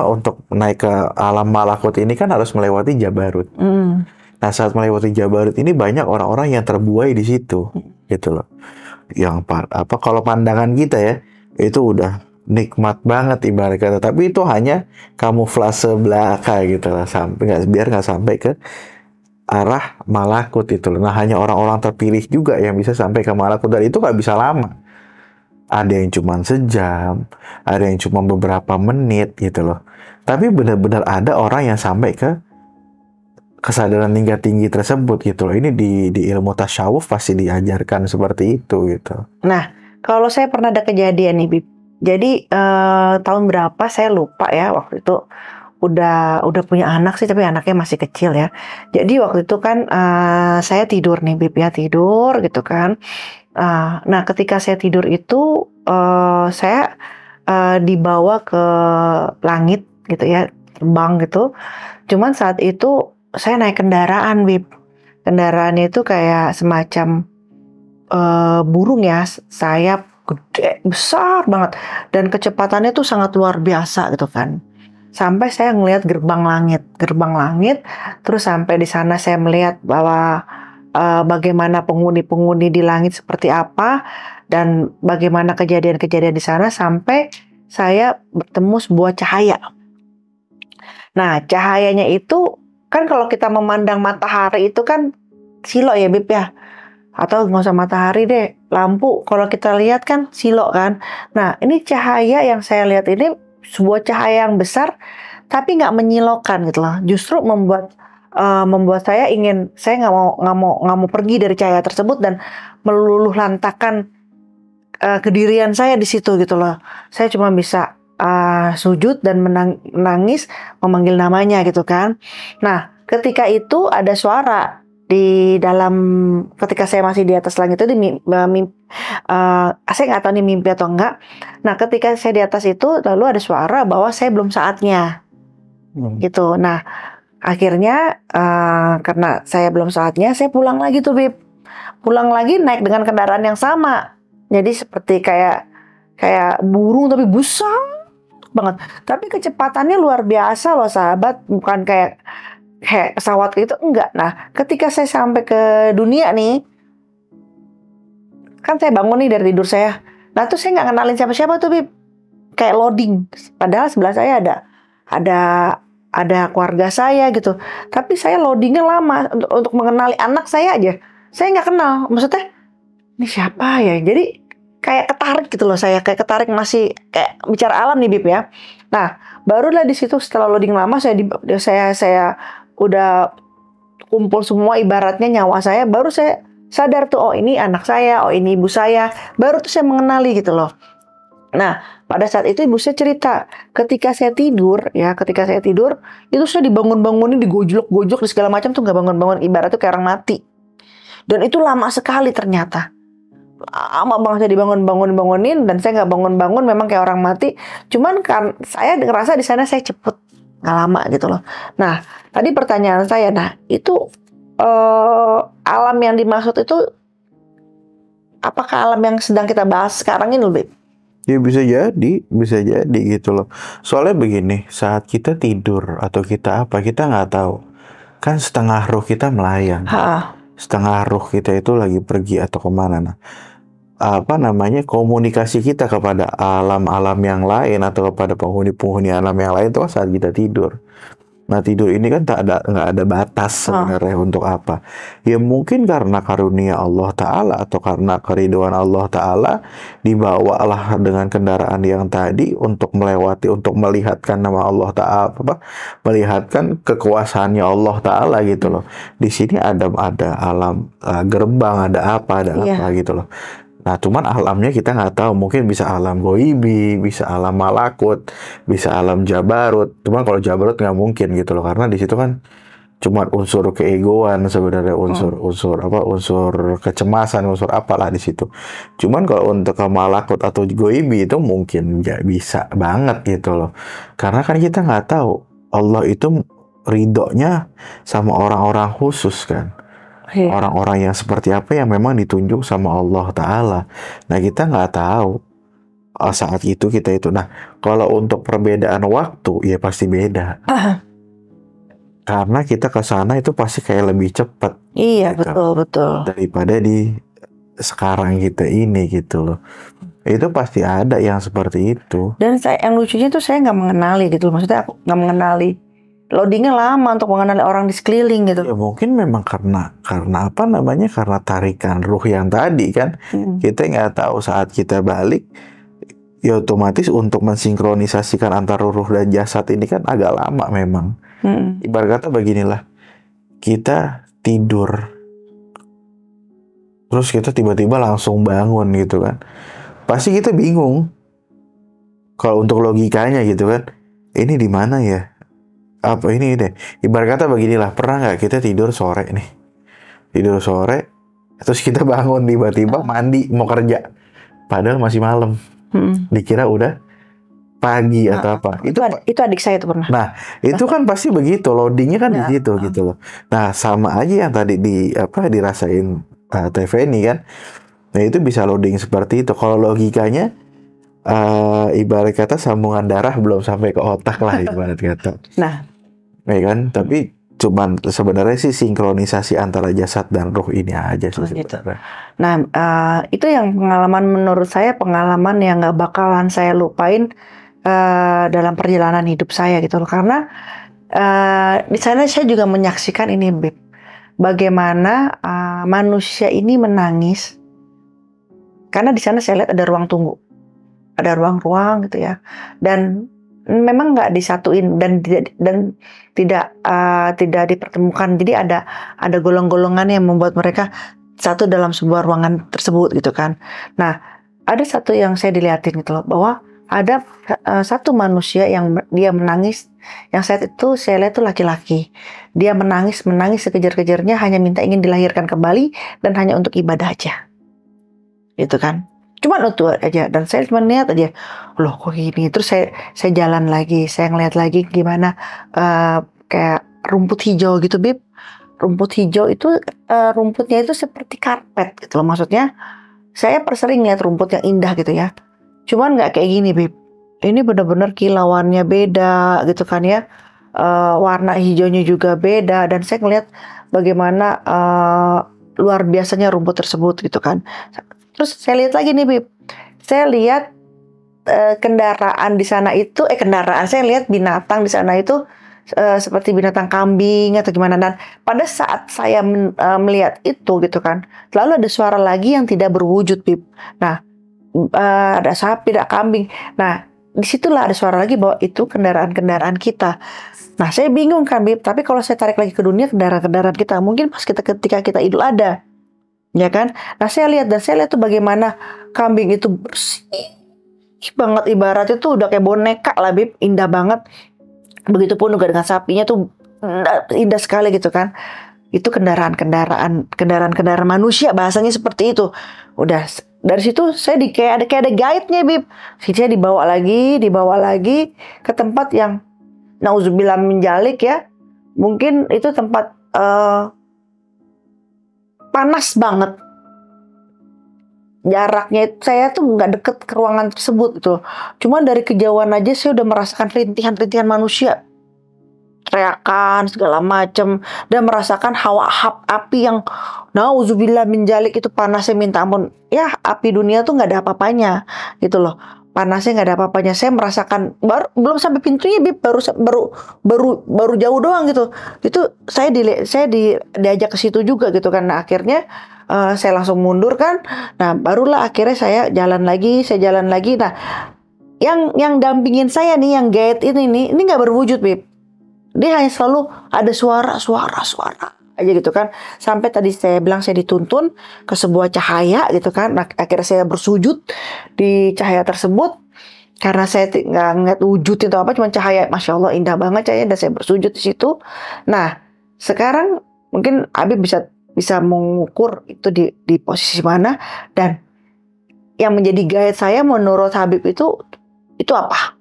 untuk naik ke alam malakut ini kan harus melewati jabarut. Nah, saat melewati jabarut ini banyak orang-orang yang terbuai di situ, gitu loh. Yang kalau pandangan kita ya itu udah nikmat banget ibarat kata, tapi itu hanya kamuflase belaka gitu lah, biar nggak sampai ke arah malakut itu loh. Nah hanya orang-orang terpilih juga yang bisa sampai ke malakut, dan itu nggak bisa lama. Ada yang cuma sejam, ada yang cuma beberapa menit gitu loh. Tapi benar-benar ada orang yang sampai ke kesadaran tingkat tinggi tersebut gitu loh. Ini di ilmu tasyawuf pasti diajarkan seperti itu gitu. Nah, kalau saya pernah ada kejadian nih, Bib. Jadi tahun berapa saya lupa ya, waktu itu udah punya anak sih, tapi anaknya masih kecil ya. Jadi waktu itu kan saya tidur nih, Bib ya, tidur gitu kan. Nah, ketika saya tidur itu saya dibawa ke langit gitu ya, terbang gitu. Cuman saat itu saya naik kendaraan, Bib. Kendaraannya itu kayak semacam burung ya, sayap gede, besar banget. Dan kecepatannya tuh sangat luar biasa gitu kan. Sampai saya ngelihat gerbang langit. Terus sampai di sana saya melihat bahwa bagaimana penghuni-penghuni di langit seperti apa. Dan bagaimana kejadian-kejadian di sana. Sampai saya bertemu sebuah cahaya. Nah, cahayanya itu kan kalau kita memandang matahari itu kan silok ya Bib ya. Atau nggak usah matahari deh, lampu kalau kita lihat kan silok kan. Nah, ini cahaya yang saya lihat ini sebuah cahaya yang besar tapi nggak menyilaukan gitu loh. Justru membuat saya nggak mau pergi dari cahaya tersebut dan meluluh lantakan kedirian saya di situ gitu loh. Saya cuma bisa sujud dan menangis memanggil namanya gitu kan. Nah, ketika itu ada suara di dalam, ketika saya masih di atas langit itu saya nggak tahu ini mimpi atau enggak. Nah, ketika saya di atas itu lalu ada suara bahwa saya belum saatnya gitu. Nah, akhirnya karena saya belum saatnya, saya pulang lagi tuh Bib. Pulang lagi naik dengan kendaraan yang sama. Jadi seperti kayak burung tapi besar banget. Tapi kecepatannya luar biasa loh sahabat, bukan kayak pesawat gitu, enggak. Nah, ketika saya sampai ke dunia nih, kan saya bangun nih dari tidur saya. Nah, tuh saya nggak kenalin siapa-siapa tuh Bib. Kayak loading. Padahal sebelah saya ada keluarga saya gitu. Tapi saya loadingnya lama untuk mengenali anak saya aja. Saya nggak kenal. Maksudnya, ini siapa ya? Jadi kayak ketarik gitu loh saya. Kayak ketarik masih kayak bicara alam nih Bib ya. Nah, barulah di situ setelah loading lama saya udah kumpul semua ibaratnya nyawa saya. Baru saya sadar tuh, oh ini anak saya, oh ini ibu saya. Baru tuh saya mengenali gitu loh. Nah, pada saat itu ibu saya cerita, ketika saya tidur, itu saya dibangun-bangunin, digojlok-gojlok, di segala macam tuh nggak bangun-bangun, ibaratnya kayak orang mati. Dan itu lama sekali ternyata. Lama banget saya dibangun-bangunin, dan saya nggak bangun-bangun, memang kayak orang mati. Cuman kan saya ngerasa di sana saya cepet, nggak lama gitu loh. Nah, tadi pertanyaan saya, nah itu alam yang dimaksud itu, apakah alam yang sedang kita bahas sekarang ini lebih? Ya bisa jadi gitu loh. Soalnya begini, saat kita tidur atau kita nggak tahu. Kan setengah ruh kita melayang. Setengah ruh kita itu lagi pergi atau kemana. Nah, komunikasi kita kepada alam-alam yang lain atau kepada penghuni-penghuni alam yang lain itu kan saat kita tidur. Nah, tidur ini kan nggak ada batas sebenarnya untuk apa. Ya mungkin karena karunia Allah Ta'ala atau karena keriduan Allah Ta'ala, dibawalah dengan kendaraan yang tadi untuk melihatkan nama Allah Ta'ala, melihatkan kekuasaannya Allah Ta'ala gitu loh. Di sini ada alam gerbang, ada apa gitu loh. Nah, cuman alamnya kita nggak tahu. Mungkin bisa alam goibi, bisa alam malakut, bisa alam jabarut. Cuman kalau jabarut nggak mungkin gitu loh, karena di situ kan cuma unsur keegoan sebenarnya, unsur kecemasan, unsur apalah di situ. Cuman kalau untuk malakut atau goibi itu mungkin nggak bisa banget gitu loh, karena kan kita nggak tahu Allah itu ridhonya sama orang-orang khusus kan. Orang-orang yang seperti apa yang memang ditunjuk sama Allah Ta'ala. Nah, kita nggak tahu saat itu kita itu. Nah, kalau untuk perbedaan waktu ya pasti beda. Karena kita ke sana itu pasti kayak lebih cepat. Iya, betul. Daripada di sekarang kita ini gitu loh. Itu pasti ada yang seperti itu. Dan yang lucunya tuh saya nggak mengenali gitu. Maksudnya aku nggak mengenali. Loadingnya lama untuk mengenali orang di sekeliling gitu. Ya mungkin memang karena karena tarikan ruh yang tadi kan. Kita nggak tahu saat kita balik, ya otomatis untuk mensinkronisasikan antara ruh dan jasad ini kan agak lama memang. Ibarat kata beginilah, kita tidur, terus kita tiba-tiba langsung bangun gitu kan. Pasti kita bingung. Kalau untuk logikanya gitu kan, ini di mana ya? Apa ini deh, ibarat kata beginilah, pernah nggak kita tidur sore, terus kita bangun tiba-tiba mandi mau kerja, padahal masih malam, dikira udah pagi atau apa. Itu adik saya tuh pernah. Nah, itu kan pasti begitu, loadingnya kan di situ gitu loh. Nah, sama aja yang tadi dirasain TV ini kan. Nah, itu bisa loading seperti itu. Kalau logikanya ibarat kata sambungan darah belum sampai ke otak lah ibarat kata. Nah, ya kan, tapi cuman sebenarnya sih sinkronisasi antara jasad dan ruh ini aja sih sebenarnya. Nah, itu yang menurut saya pengalaman yang nggak bakalan saya lupain dalam perjalanan hidup saya gitu loh. Karena Di sana saya juga menyaksikan ini, Beb. Bagaimana manusia ini menangis. Karena di sana saya lihat ada ruang tunggu. Ada ruang-ruang gitu ya. Dan memang nggak disatuin dan tidak dipertemukan. Jadi ada golong-golongan yang membuat mereka satu dalam sebuah ruangan tersebut gitu kan. Nah, ada satu yang saya dilihatin gitu loh, bahwa ada satu manusia yang dia menangis. Yang saat itu saya lihat itu laki-laki. Dia menangis sekejar-kejarnya, hanya minta ingin dilahirkan kembali dan hanya untuk ibadah aja. Gitu kan. Cuma itu aja, dan saya cuma lihat aja, loh kok gini. Terus saya jalan lagi, saya ngeliat lagi gimana kayak rumput hijau gitu, Bib. Rumput hijau itu rumputnya itu seperti karpet gitu loh. Maksudnya saya sering lihat rumput yang indah gitu ya. Cuman nggak kayak gini, Bib. Ini benar-benar kilauannya beda gitu kan ya. Warna hijaunya juga beda, dan saya ngeliat bagaimana luar biasanya rumput tersebut gitu kan. Terus saya lihat lagi nih, Bib. Saya lihat kendaraan di sana itu, saya lihat binatang di sana itu seperti binatang kambing atau gimana. Dan pada saat saya melihat itu gitu kan, lalu ada suara lagi yang tidak berwujud, Bib. Nah, ada sapi, ada kambing. Nah, disitulah ada suara lagi bahwa itu kendaraan-kendaraan kita. Nah, saya bingung kan, Bib. Tapi kalau saya tarik lagi ke dunia kendaraan-kendaraan kita, mungkin pas ketika kita Idul Adha, ya kan? Nah, saya lihat tuh bagaimana kambing itu bersih banget, ibaratnya tuh udah kayak boneka lah, Bib. Indah banget. Begitupun juga dengan sapinya tuh indah sekali gitu kan. Itu kendaraan manusia, bahasanya seperti itu. Udah dari situ saya kayak ada guide-nya, Bib. Saya dibawa lagi ke tempat yang nauzubillah menjalik ya. Mungkin itu tempat panas banget. Jaraknya saya tuh nggak deket ke ruangan tersebut gitu. Cuma dari kejauhan aja saya udah merasakan rintihan-rintihan manusia, teriakan segala macem, dan merasakan hawa api yang nauzubillah menjalik, itu panasnya minta ampun. Ya, api dunia tuh nggak ada apa-apanya gitu loh. Panasnya nggak ada apa-apanya. Saya merasakan belum sampai pintunya, Bib, baru jauh doang gitu. Itu saya diajak ke situ juga gitu kan. Nah, akhirnya saya langsung mundur kan. Nah, barulah akhirnya saya jalan lagi. Nah, yang dampingin saya nih, yang guide ini nggak berwujud, Bib. Dia hanya selalu ada suara aja gitu kan. Sampai tadi saya bilang saya dituntun ke sebuah cahaya gitu kan. Nah, akhirnya saya bersujud di cahaya tersebut. Karena saya nggak ngeliat wujud itu apa, cuma cahaya, Masya Allah indah banget cahaya, dan saya bersujud di situ. Nah, sekarang mungkin Habib bisa mengukur itu di posisi mana, dan yang menjadi guide saya menurut Habib itu apa?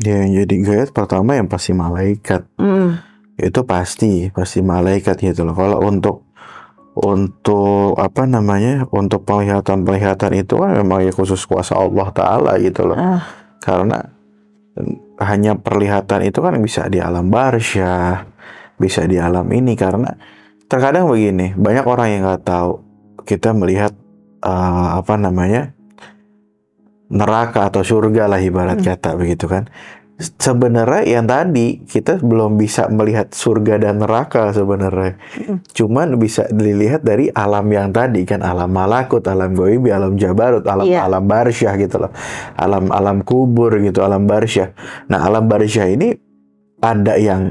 Ya, yang jadi guide pertama yang pasti malaikat. Itu pasti malaikat gitu loh. Kalau untuk apa namanya, untuk penglihatan itu kan memang ya khusus kuasa Allah Ta'ala gitu loh. Karena hanya perlihatan itu kan bisa di alam barsyah, bisa di alam ini. Karena terkadang begini, banyak orang yang nggak tahu kita melihat apa namanya, neraka atau surga lah ibarat kata begitu kan. Sebenarnya yang tadi kita belum bisa melihat surga dan neraka sebenarnya. Cuman bisa dilihat dari alam yang tadi kan, alam malakut, alam goibi, alam jabarut, alam barsyah gitu loh. Alam kubur gitu, alam barsyah. Nah, alam barsyah ini ada yang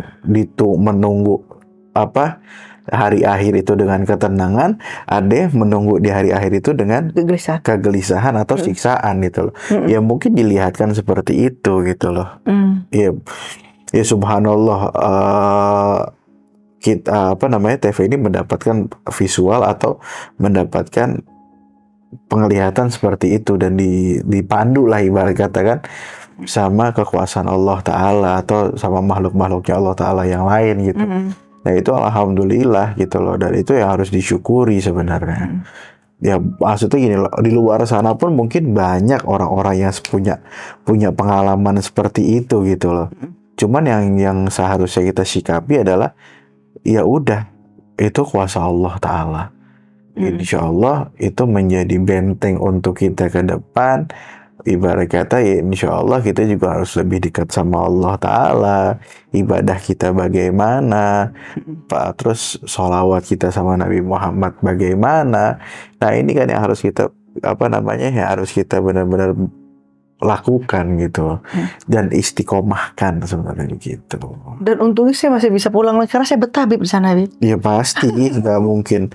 menunggu apa? Hari akhir itu dengan ketenangan, ada yang menunggu di hari akhir itu dengan kegelisahan atau siksaan gitu loh. Ya mungkin dilihatkan seperti itu gitu loh. Ya subhanallah, kita apa namanya, TV ini mendapatkan visual atau mendapatkan penglihatan seperti itu, dan dipandu lah ibarat kata kan sama kekuasaan Allah Ta'ala atau sama makhluk-makhluknya Allah Ta'ala yang lain gitu. Nah, itu alhamdulillah gitu loh, dan itu yang harus disyukuri sebenarnya. Ya maksudnya gini loh, di luar sana pun mungkin banyak orang-orang yang punya pengalaman seperti itu gitu loh. Cuman yang seharusnya kita sikapi adalah ya udah, itu kuasa Allah Ta'ala. Insya Allah itu menjadi benteng untuk kita ke depan, ibarat kata ya insya Allah kita juga harus lebih dekat sama Allah Ta'ala, ibadah kita bagaimana, terus sholawat kita sama Nabi Muhammad bagaimana. Nah ini kan yang harus kita ya harus kita benar-benar lakukan gitu dan istiqomahkan sebenarnya gitu. Dan untungnya saya masih bisa pulang lagi karena saya betah Bib di sana Bib. Ya pasti nggak mungkin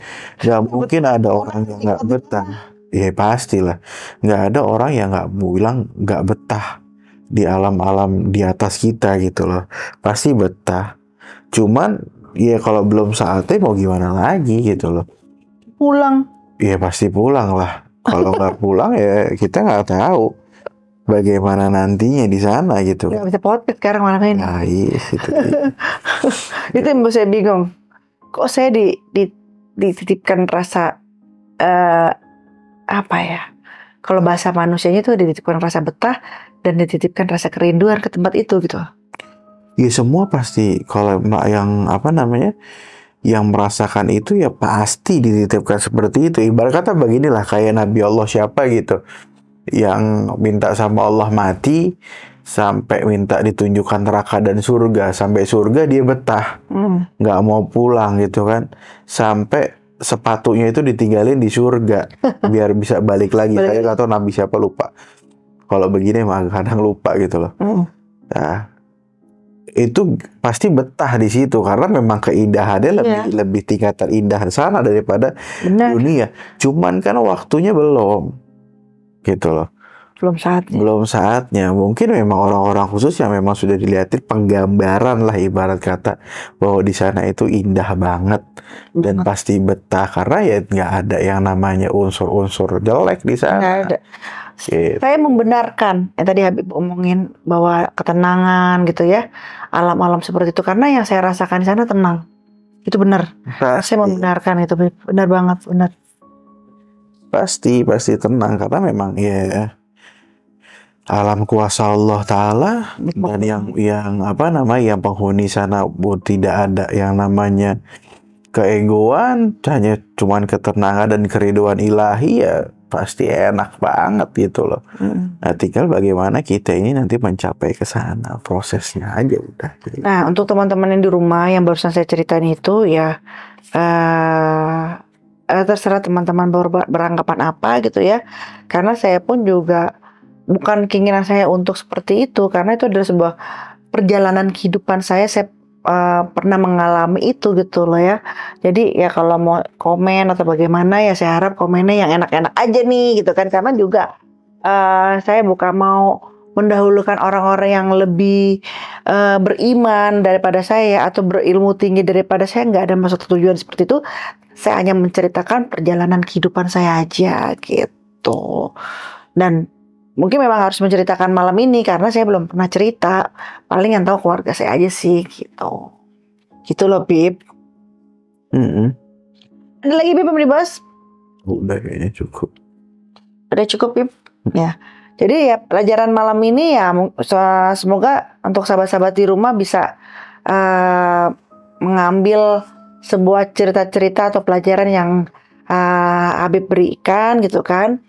ada orang yang nggak betah. Ya pastilah nggak ada orang yang nggak bilang nggak betah di alam-alam di atas kita gitu loh, pasti betah. Cuman ya kalau belum saatnya mau gimana lagi gitu loh. Pulang. Ya pasti pulang lah. Kalau nggak pulang ya kita nggak tahu bagaimana nantinya di sana gitu. Nggak bisa podcast sekarang malam ini. Nah, itu. Itu yang buat saya bingung. Kok saya dititipkan rasa apa ya? Kalau bahasa manusianya itu dititipkan rasa betah dan dititipkan rasa kerinduan ke tempat itu gitu. Ya semua pasti kalau yang yang merasakan itu ya pasti dititipkan seperti itu. Ibarat kata beginilah kayak Nabi Allah siapa gitu yang minta sama Allah mati sampai minta ditunjukkan neraka dan surga, sampai surga dia betah nggak mau pulang gitu kan, sampai sepatunya itu ditinggalin di surga biar bisa balik lagi. Saya nggak tahu Nabi siapa, lupa. Kalau begini mah kadang lupa gitu loh. Nah itu pasti betah di situ karena memang keindahannya lebih tingkatan indah sana daripada dunia. Cuman kan waktunya belum gitu loh. Belum saatnya. Mungkin memang orang-orang khusus yang memang sudah dilihatin penggambaran lah ibarat kata bahwa di sana itu indah banget dan pasti betah karena ya nggak ada yang namanya unsur-unsur jelek di sana. Nggak ada. Gitu. Saya membenarkan yang tadi Habib omongin bahwa ketenangan gitu ya, alam-alam seperti itu karena yang saya rasakan di sana tenang. Itu benar. Saya membenarkan itu, benar banget, benar. Pasti tenang karena memang ya alam kuasa Allah Ta'ala dan yang yang penghuni sana tidak ada yang namanya keegoan, hanya cuman ketenangan dan keriduan ilahi, ya pasti enak banget gitu loh. Nah tinggal bagaimana kita ini nanti mencapai ke sana, prosesnya aja udah. Nah untuk teman-teman yang di rumah yang barusan saya ceritain itu ya terserah teman-teman beranggapan apa gitu ya, karena saya pun juga bukan keinginan saya untuk seperti itu, karena itu adalah sebuah perjalanan kehidupan saya pernah mengalami itu gitu loh ya. Jadi ya kalau mau komen atau bagaimana ya saya harap komennya yang enak-enak aja nih gitu kan, karena juga saya bukan mau mendahulukan orang-orang yang lebih beriman daripada saya atau berilmu tinggi daripada saya, nggak ada maksud tujuan seperti itu. Saya hanya menceritakan perjalanan kehidupan saya aja gitu. Dan mungkin memang harus menceritakan malam ini karena saya belum pernah cerita. Paling yang tahu keluarga saya aja sih gitu. Gitu loh Bib. Ada lagi Bib yang dibahas? Udah kayaknya cukup. Udah cukup Bib. Ya. Jadi ya pelajaran malam ini ya semoga untuk sahabat-sahabat di rumah bisa mengambil sebuah cerita-cerita atau pelajaran yang Habib berikan gitu kan.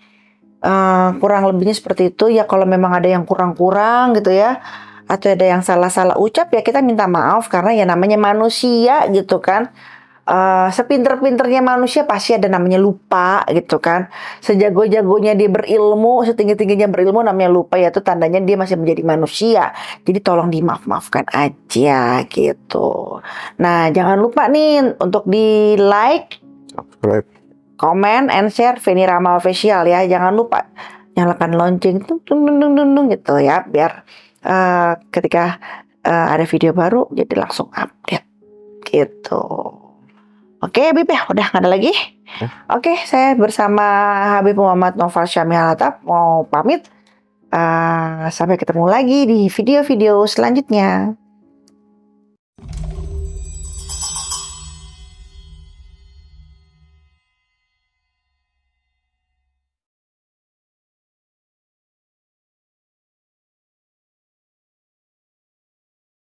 Kurang lebihnya seperti itu ya. Kalau memang ada yang kurang-kurang gitu ya, atau ada yang salah-salah ucap ya kita minta maaf karena ya namanya manusia gitu kan. Sepinter-pinternya manusia pasti ada namanya lupa gitu kan. Sejago-jagonya dia berilmu, setinggi-tingginya berilmu namanya lupa, ya itu tandanya dia masih menjadi manusia. Jadi tolong dimaaf-maafkan aja gitu. Nah jangan lupa nih untuk di like, subscribe, comment, and share Feni Rama Official ya. Jangan lupa nyalakan lonceng gitu ya, biar ketika ada video baru jadi langsung update gitu. Oke Habib ya, udah gak ada lagi. Oke, saya bersama Habib Muhammad Noval Syamil Al-Attab mau pamit. Sampai ketemu lagi di video-video selanjutnya.